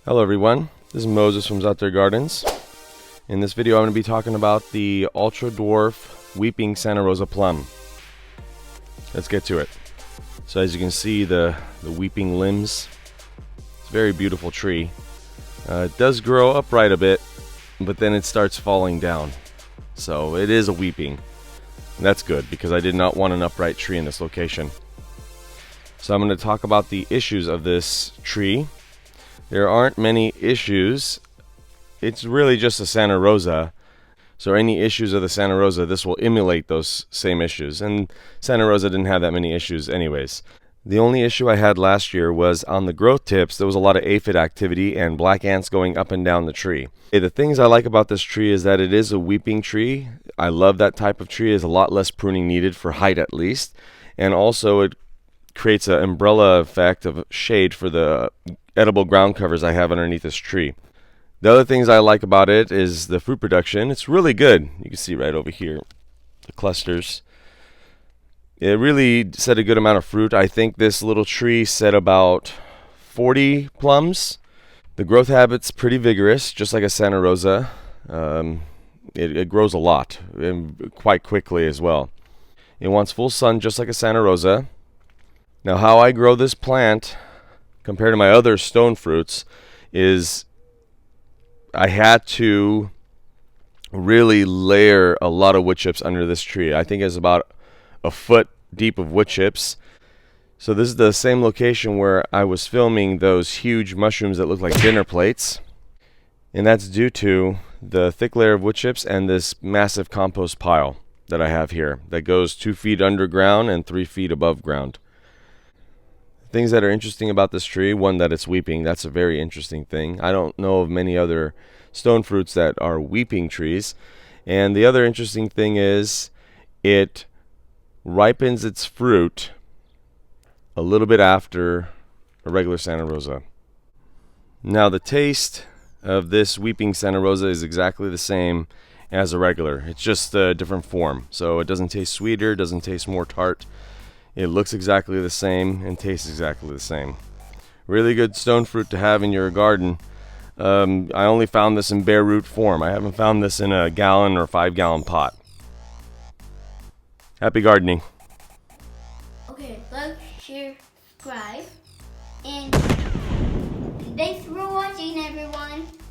Hello everyone, this is Moses from Zaatar Gardens. In this video I'm going to be talking about the Ultra Dwarf Weeping Santa Rosa Plum. Let's get to it. So as you can see, the weeping limbs, it's a very beautiful tree. It does grow upright a bit, but then it starts falling down. So it is a weeping. And that's good because I did not want an upright tree in this location. So I'm going to talk about the issues of this tree. There aren't many issues. It's really just a Santa Rosa. So any issues of the Santa Rosa, this will emulate those same issues. And Santa Rosa didn't have that many issues anyways. The only issue I had last year was on the growth tips. There was a lot of aphid activity and black ants going up and down the tree. The things I like about this tree is that it is a weeping tree. I love that type of tree. There's a lot less pruning needed for height at least. And also it creates an umbrella effect of shade for the edible ground covers I have underneath this tree. The other things I like about it is the fruit production. It's really good. You can see right over here the clusters. It really set a good amount of fruit. I think this little tree set about 40 plums. The growth habit's pretty vigorous, just like a Santa Rosa. It grows a lot and quite quickly as well. It wants full sun just like a Santa Rosa. Now how I grow this plant compared to my other stone fruits is I had to really layer a lot of wood chips under this tree. I think it's about a foot deep of wood chips. So this is the same location where I was filming those huge mushrooms that look like dinner plates. And that's due to the thick layer of wood chips and this massive compost pile that I have here that goes 2 feet underground and 3 feet above ground. Things that are interesting about this tree, one, that it's weeping. That's a very interesting thing. I don't know of many other stone fruits that are weeping trees. And the other interesting thing is it ripens its fruit a little bit after a regular Santa Rosa. Now the taste of this weeping Santa Rosa is exactly the same as a regular. It's just a different form. So it doesn't taste sweeter, doesn't taste more tart. It looks exactly the same and tastes exactly the same. Really good stone fruit to have in your garden. I only found this in bare root form. I haven't found this in a gallon or 5-gallon pot. Happy gardening. Okay, like, share, subscribe, and thanks for watching, everyone.